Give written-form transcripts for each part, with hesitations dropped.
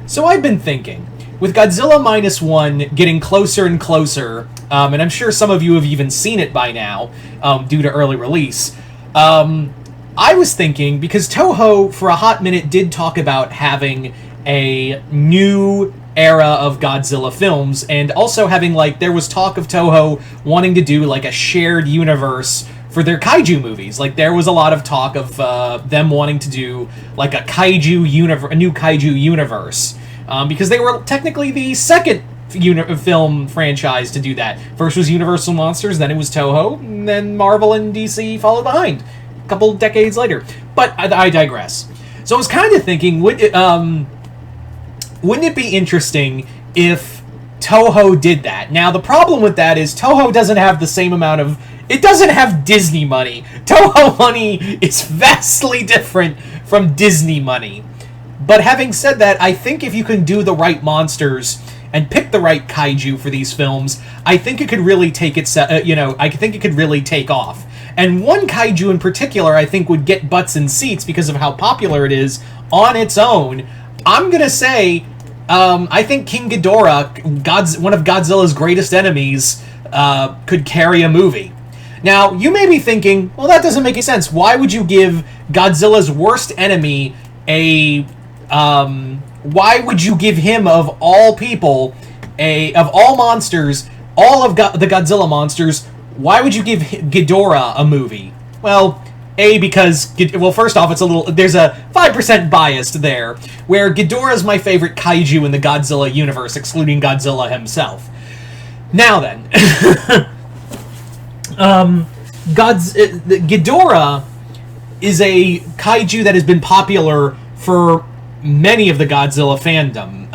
So I've been thinking, with Godzilla Minus One getting closer and closer, and I'm sure some of you have even seen it by now, due to early release, I was thinking, because Toho, for a hot minute, did talk about having a new era of Godzilla films, and also having, like, there was talk of Toho wanting to do, like, a shared universe for their kaiju movies. Like, there was a lot of talk of them wanting to do, like, a new kaiju universe. Because they were technically the second film franchise to do that. First was Universal Monsters, then it was Toho, and then Marvel and DC followed behind a couple decades later. But I digress. So I was kind of thinking, wouldn't it be interesting if Toho did that? Now, the problem with that is Toho doesn't have the same amount of... It doesn't have Disney money. Toho money is vastly different from Disney money. But having said that, I think if you can do the right monsters and pick the right kaiju for these films, I think it could really take I think it could really take off. And one kaiju in particular, I think, would get butts in seats because of how popular it is on its own. I'm gonna say, I think King Ghidorah, one of Godzilla's greatest enemies, could carry a movie. Now, you may be thinking, well, that doesn't make any sense. Why would you give Godzilla's worst enemy why would you give him, of all people, of all monsters, all of the Godzilla monsters, why would you give Ghidorah a movie? Well, because, first off, there's a 5% bias there, where Ghidorah is my favorite kaiju in the Godzilla universe, excluding Godzilla himself. Now then, Ghidorah is a kaiju that has been popular for many of the Godzilla fandom,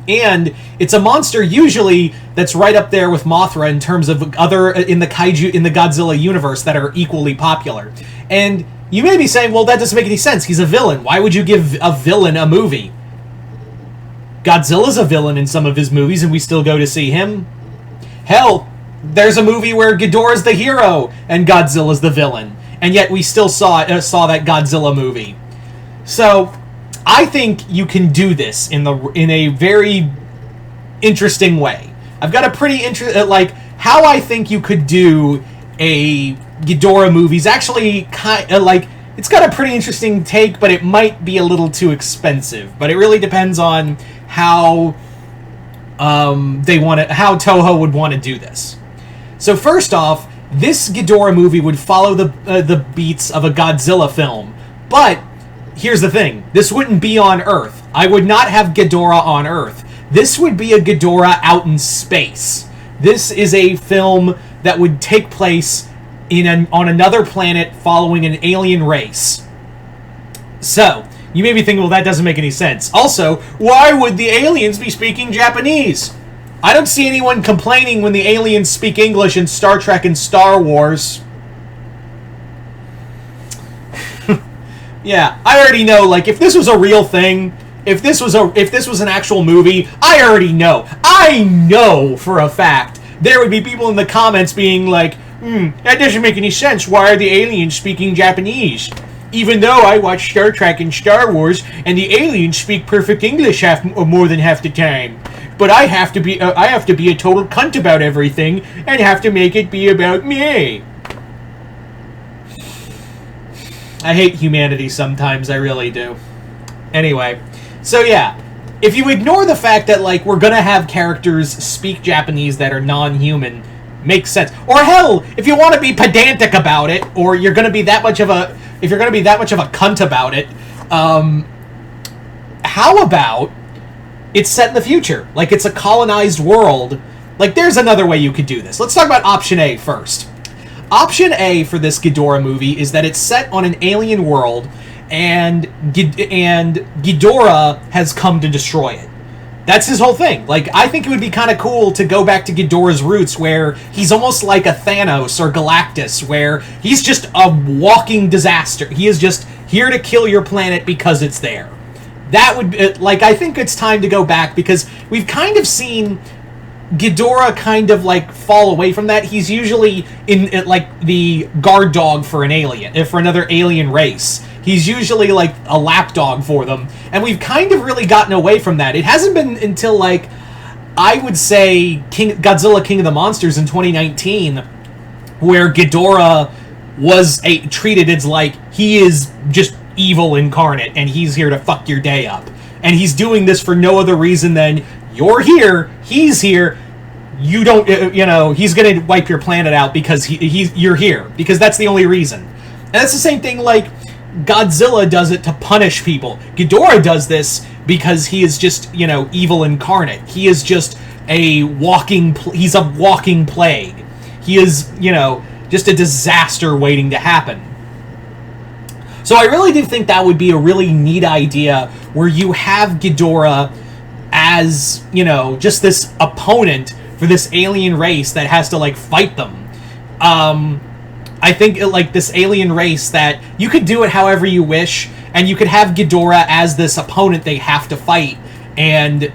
and it's a monster usually that's right up there with Mothra in terms of other in the Godzilla universe that are equally popular. And you may be saying, well, that doesn't make any sense. He's a villain. Why would you give a villain a movie? Godzilla's a villain in some of his movies, and we still go to see him. Hell, there's a movie where Ghidorah's the hero and Godzilla's the villain, and yet we still saw that Godzilla movie. So I think you can do this in a very interesting way. I've got a pretty how I think you could do a Ghidorah movie is actually it's got a pretty interesting take, but it might be a little too expensive. But it really depends on how how Toho would want to do this. So first off, this Ghidorah movie would follow the beats of a Godzilla film, but here's the thing. This wouldn't be on Earth. I would not have Ghidorah on Earth. This would be a Ghidorah out in space. This is a film that would take place on another planet following an alien race. So, you may be thinking, well, that doesn't make any sense. Also, why would the aliens be speaking Japanese? I don't see anyone complaining when the aliens speak English in Star Trek and Star Wars. Yeah, I already know, like, if this was a real thing, if this was an actual movie, I already know. I know for a fact there would be people in the comments being like, that doesn't make any sense. Why are the aliens speaking Japanese? Even though I watch Star Trek and Star Wars, and the aliens speak perfect English more than half the time. But I have to be a total cunt about everything, and have to make it be about me. I hate humanity sometimes, I really do. Anyway, so yeah, if you ignore the fact that, like, we're gonna have characters speak Japanese that are non-human, makes sense. Or hell, if you want to be pedantic about it, or you're gonna be that much of a cunt about it, how about it's set in the future? Like, it's a colonized world. Like, there's another way you could do this. Let's talk about option A first. Option A for this Ghidorah movie is that it's set on an alien world, and Ghidorah has come to destroy it. That's his whole thing. Like, I think it would be kind of cool to go back to Ghidorah's roots, where he's almost like a Thanos or Galactus, where he's just a walking disaster. He is just here to kill your planet because it's there. That would be, like, I think it's time to go back, because we've kind of seen Ghidorah kind of, like, fall away from that. He's usually in like the guard dog for an alien, for another alien race. He's usually like a lapdog for them, and we've kind of really gotten away from that. It hasn't been until like I would say Godzilla King of the Monsters in 2019 where Ghidorah was treated as like he is just evil incarnate and he's here to fuck your day up. And he's doing this for no other reason than you're here, he's here, you don't, he's going to wipe your planet out because you're here. Because that's the only reason. And that's the same thing like Godzilla does it to punish people. Ghidorah does this because he is just, evil incarnate. He is just he's a walking plague. He is, just a disaster waiting to happen. So I really do think that would be a really neat idea where you have Ghidorah as, just this opponent for this alien race that has to, like, fight them. I think, like, this alien race that you could do it however you wish, and you could have Ghidorah as this opponent they have to fight. And,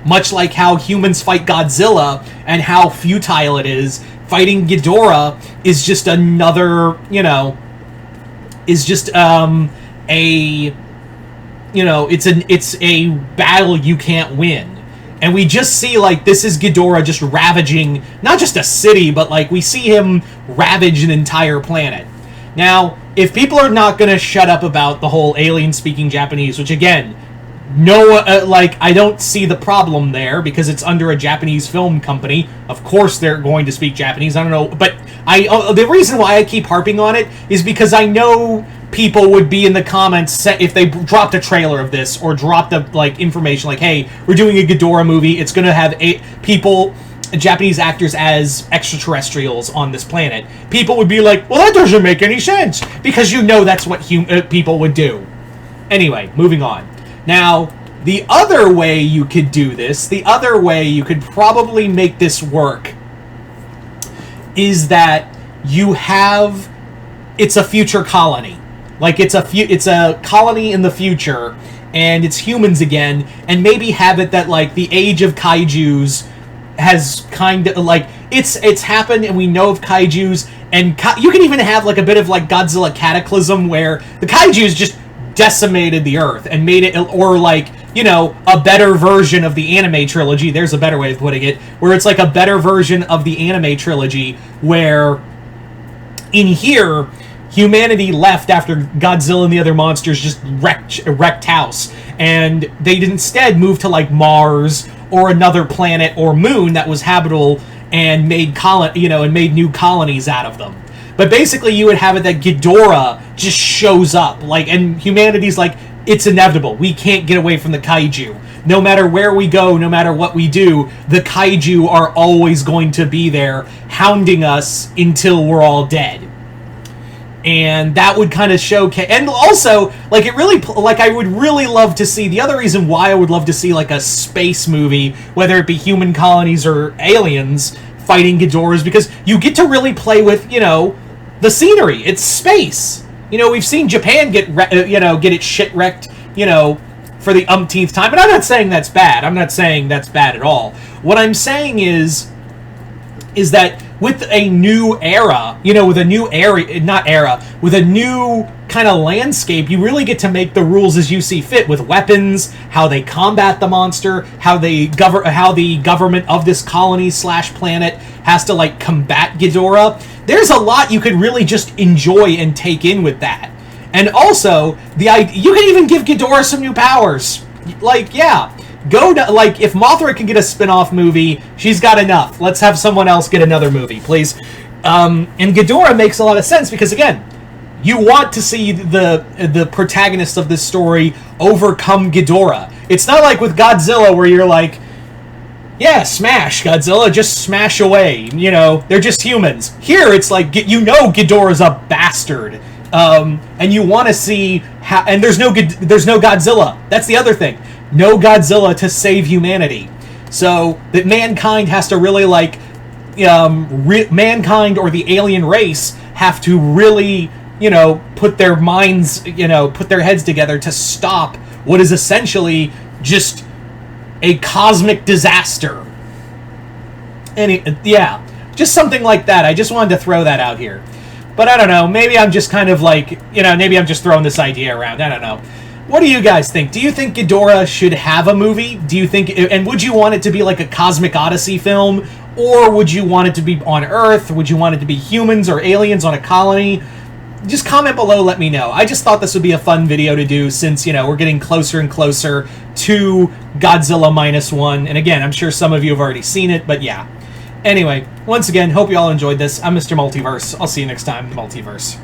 much like how humans fight Godzilla and how futile it is, fighting Ghidorah is just another, is just it's a battle you can't win. And we just see, like, this is Ghidorah just ravaging not just a city, but, like, we see him ravage an entire planet. Now, if people are not going to shut up about the whole alien speaking Japanese, which again, I don't see the problem there because it's under a Japanese film company. Of course they're going to speak Japanese. I don't know, but the reason why I keep harping on it is because I know people would be in the comments if they dropped a trailer of this or dropped information like, hey, we're doing a Ghidorah movie. It's going to have Japanese actors as extraterrestrials on this planet. People would be like, well, that doesn't make any sense because that's what people would do. Anyway, moving on. Now, the other way you could do this, the other way you could probably make this work is that it's a future colony. Like, it's a colony in the future, and it's humans again, and maybe have it that, like, the age of kaijus has kind of, like, it's happened, and we know of kaijus, and you can even have, like, a bit of, like, Godzilla Cataclysm, where the kaijus just decimated the Earth and made it, or like, a better version of the anime trilogy. There's a better way of putting it, where it's like a better version of the anime trilogy, where in here, humanity left after Godzilla and the other monsters just wrecked house, and they instead moved to like Mars or another planet or moon that was habitable and made new colonies out of them. But basically, you would have it that Ghidorah just shows up, like, and humanity's like, it's inevitable. We can't get away from the kaiju. No matter where we go, no matter what we do, the kaiju are always going to be there, hounding us until we're all dead. And that would kind of showcase, and also, like, I would really love to see, the other reason why I would love to see, like, a space movie, whether it be human colonies or aliens fighting Ghidorah, is because you get to really play with, the scenery. It's space. We've seen Japan get its shit wrecked, for the umpteenth time. But I'm not saying that's bad. I'm not saying that's bad at all. What I'm saying is that with a new era, with a new kind of landscape, you really get to make the rules as you see fit with weapons, how they combat the monster, how the government of this colony / planet has to, like, combat Ghidorah. There's a lot you could really just enjoy and take in with that. And also, you can even give Ghidorah some new powers. Like, yeah, if Mothra can get a spin-off movie, she's got enough. Let's have someone else get another movie, please. And Ghidorah makes a lot of sense because, again, you want to see the protagonist of this story overcome Ghidorah. It's not like with Godzilla where you're like, yeah, smash, Godzilla, just smash away. They're just humans. Here, it's like, Ghidorah's a bastard. And you want to see how, and there's no Godzilla. That's the other thing. No Godzilla to save humanity. So that mankind has to really, like, mankind or the alien race have to really, put their heads together to stop what is essentially just a cosmic disaster. And just something like that. I just wanted to throw that out here. But I don't know. Maybe I'm just kind of like, maybe I'm just throwing this idea around. I don't know. What do you guys think? Do you think Ghidorah should have a movie? Do you think, and would you want it to be like a Cosmic Odyssey film? Or would you want it to be on Earth? Would you want it to be humans or aliens on a colony? Just comment below, let me know. I just thought this would be a fun video to do since, we're getting closer and closer to Godzilla -1. And again, I'm sure some of you have already seen it, but yeah. Anyway, once again, hope you all enjoyed this. I'm Mr. Multiverse. I'll see you next time in the Multiverse.